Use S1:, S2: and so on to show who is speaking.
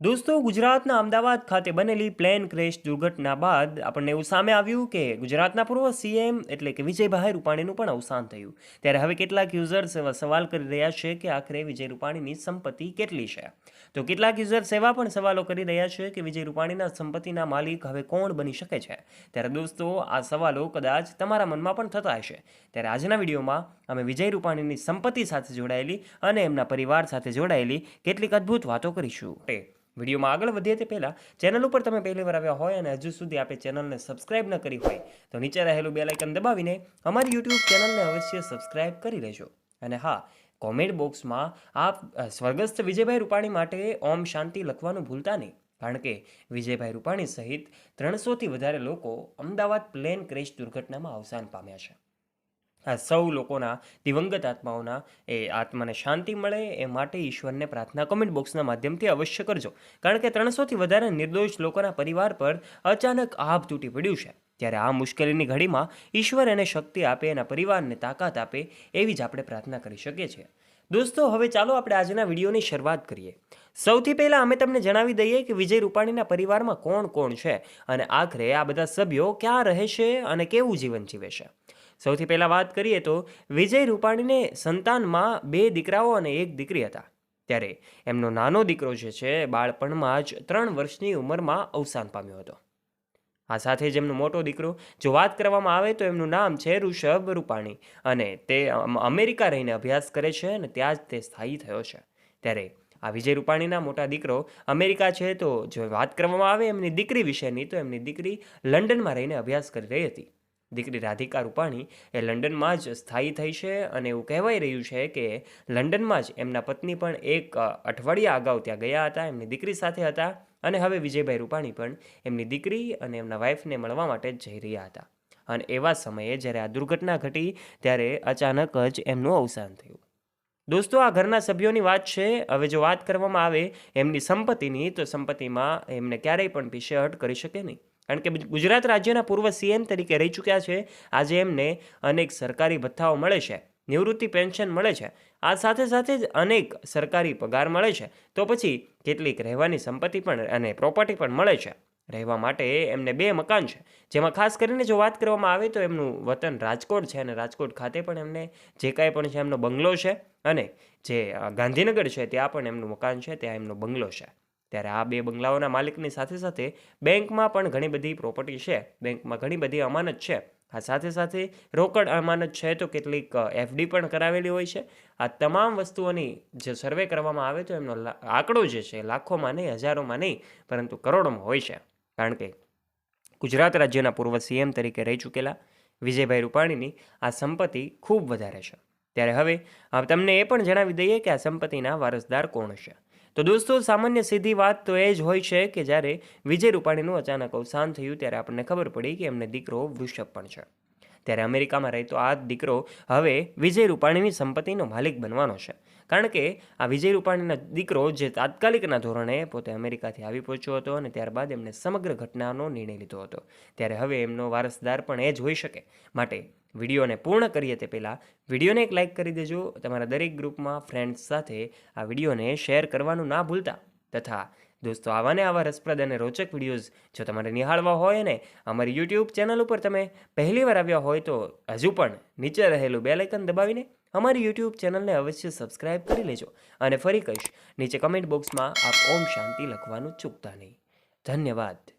S1: દોસ્તો, ગુજરાતના અમદાવાદ ખાતે બનેલી પ્લેન ક્રેશ દુર્ઘટના બાદ આપણને એવું સામે આવ્યું કે ગુજરાતના પૂર્વ સીએમ એટલે કે વિજયભાઈ રૂપાણીનું પણ અવસાન થયું. ત્યારે હવે કેટલાક યુઝર્સ એવા સવાલ કરી રહ્યા છે કે આખરે વિજય રૂપાણીની સંપત્તિ કેટલી છે. તો કેટલાક યુઝર્સ એવા પણ સવાલો કરી રહ્યા છે કે વિજય રૂપાણીના સંપત્તિના માલિક હવે કોણ બની શકે છે. ત્યારે દોસ્તો, આ સવાલો કદાચ તમારા મનમાં પણ થતા હશે. ત્યારે આજના વિડીયોમાં અમે વિજય રૂપાણીની સંપત્તિ સાથે જોડાયેલી અને એમના પરિવાર સાથે જોડાયેલી કેટલીક અદ્ભુત વાતો કરીશું. વિડીયોમાં આગળ વધીએ તે પહેલાં ચેનલ ઉપર તમે પહેલીવાર આવ્યા હોય અને હજુ સુધી આપણે ચેનલને સબસ્ક્રાઇબ ન કરી હોય તો નીચે રહેલું બેલ આઇકન દબાવીને અમારી યુટ્યુબ ચેનલને અવશ્ય સબસ્ક્રાઇબ કરી લેજો. અને હા, કોમેન્ટ બોક્સમાં આપ સ્વર્ગસ્થ વિજયભાઈ રૂપાણી માટે ઓમ શાંતિ લખવાનું ભૂલતા નહીં, કારણ કે વિજયભાઈ રૂપાણી સહિત 300થી વધારે લોકો અમદાવાદ પ્લેન ક્રેશ દુર્ઘટનામાં અવસાન પામ્યા છે. આ સૌ લોકોના દિવંગત આત્માઓના આત્માને શાંતિ મળે એ માટે ઈશ્વરને પ્રાર્થના કમેન્ટ બોક્સના માધ્યમથી અવશ્ય કરજો, કારણ કે 300થી વધારે નિર્દોષ લોકોના પરિવાર પર અચાનક આભ તૂટી પડ્યું છે. ત્યારે આ મુશ્કેલીની ઘડીમાં ઈશ્વર એને શક્તિ આપે, એના પરિવારને તાકાત આપે, એવી જ આપણે પ્રાર્થના કરી શકીએ છીએ. દોસ્તો, હવે ચાલો આપણે આજના વિડીયોની શરૂઆત કરીએ. સૌથી પહેલાં અમે તમને જણાવી દઈએ કે વિજય રૂપાણીના પરિવારમાં કોણ કોણ છે અને આખરે આ બધા સભ્યો ક્યાં રહે છે અને કેવું જીવન જીવે છે. સૌથી પહેલાં વાત કરીએ તો વિજય રૂપાણીને સંતાનમાં 2 દીકરાઓ અને 1 દીકરી હતા. ત્યારે એમનો નાનો દીકરો જે છે બાળપણમાં જ 3 વર્ષની ઉંમરમાં અવસાન પામ્યો હતો. આ સાથે જ એમનો મોટો દીકરો, જો વાત કરવામાં આવે તો એમનું નામ છે ઋષભ રૂપાણી અને તે અમેરિકા રહીને અભ્યાસ કરે છે અને ત્યાં જ તે સ્થાયી થયો છે. ત્યારે આ વિજય રૂપાણીના મોટા દીકરો અમેરિકા છે, તો જો વાત કરવામાં આવે એમની દીકરી વિશેની તો એમની દીકરી લંડનમાં રહીને અભ્યાસ કરી રહી હતી. દીકરી રાધિકા રૂપાણી એ લંડનમાં જ સ્થાયી થઈ છે અને એવું કહેવાય રહ્યું છે કે લંડનમાં જ એમના પત્ની પણ એક અઠવાડિયા અગાઉ ત્યાં ગયા હતા, એમની દીકરી સાથે હતા અને હવે વિજયભાઈ રૂપાણી પણ એમની દીકરી અને એમના વાઈફને મળવા માટે જ જઈ રહ્યા હતા. અને એવા સમયે જ્યારે આ દુર્ઘટના ઘટી ત્યારે અચાનક જ એમનું અવસાન થયું. દોસ્તો, આ ઘરના સભ્યોની વાત છે. હવે જો વાત કરવામાં આવે એમની સંપત્તિની, તો સંપત્તિમાં એમને ક્યારેય પણ પીછેહટ કરી શકે નહીં, કારણ કે ગુજરાત રાજ્યના પૂર્વ સીએમ તરીકે રહી ચૂક્યા છે. આજે એમને અનેક સરકારી ભથ્થાઓ મળે છે, નિવૃત્તિ પેન્શન મળે છે, આ સાથે સાથે જ અનેક સરકારી પગાર મળે છે. તો પછી કેટલીક રહેવાની સંપત્તિ પણ અને પ્રોપર્ટી પણ મળે છે. રહેવા માટે એમને 2 મકાન છે, જેમાં ખાસ કરીને જો વાત કરવામાં આવે તો એમનું વતન રાજકોટ છે અને રાજકોટ ખાતે પણ એમને જે કાંઈ પણ છે એમનો બંગલો છે અને જે ગાંધીનગર છે ત્યાં પણ એમનું મકાન છે, ત્યાં એમનો બંગલો છે. ત્યારે આ 2 બંગલાઓના માલિકની સાથે સાથે બેંકમાં પણ ઘણી બધી પ્રોપર્ટી છે, બેંકમાં ઘણી બધી અમાનત છે. આ સાથે સાથે રોકડ અમાનત છે, તો કેટલીક એફડી પણ કરાવેલી હોય છે. આ તમામ વસ્તુઓની જે સર્વે કરવામાં આવે તો એમનો આંકડો જે છે લાખોમાં નહીં, હજારોમાં નહીં, પરંતુ કરોડોમાં હોય છે. કારણ કે ગુજરાત રાજ્યના પૂર્વ સીએમ તરીકે રહી ચૂકેલા વિજયભાઈ રૂપાણીની આ સંપત્તિ ખૂબ વધારે છે. ત્યારે હવે તમને એ પણ જણાવી દઈએ કે આ સંપત્તિના વારસદાર કોણ હશે. તો દોસ્તો, સામાન્ય સીધી વાત તો એ જ હોય છે કે જ્યારે વિજય રૂપાણીનું અચાનક અવસાન થયું ત્યારે આપણને ખબર પડી કે એમને દીકરો વૃષભ પણ છે. ત્યારે અમેરિકામાં રહેતો આ દીકરો હવે વિજય રૂપાણીની સંપત્તિનો માલિક બનવાનો છે, કારણ કે આ વિજય રૂપાણીનો દીકરો જે તાત્કાલિકના ધોરણે પોતે અમેરિકાથી આવી પહોંચ્યો હતો અને ત્યારબાદ એમને સમગ્ર ઘટનાનો નિર્ણય લીધો હતો. ત્યારે હવે એમનો વારસદાર પણ એ જ હોઈ શકે. માટે વિડીયોને પૂર્ણ કરીએ તે પહેલાં વિડીયોને એક લાઇક કરી દેજો. તમારા દરેક ગ્રુપમાં ફ્રેન્ડ્સ સાથે આ વિડીયોને શેર કરવાનું ના ભૂલતા. તથા દોસ્તો, આવા રસપ્રદ અને રોચક વિડીયોઝ જો તમારે નિહાળવા હોય ને અમારી યુટ્યુબ ચેનલ ઉપર તમે પહેલીવાર આવ્યા હોય તો હજુ પણ નીચે રહેલું બેલ આઇકન દબાવીને અમારી યુટ્યુબ ચેનલને અવશ્ય સબસ્ક્રાઇબ કરી લેજો. અને ફરી કહીશ, નીચે કમેન્ટ બોક્સમાં આપ ઓમ શાંતિ લખવાનું ચૂકતા નહીં. ધન્યવાદ.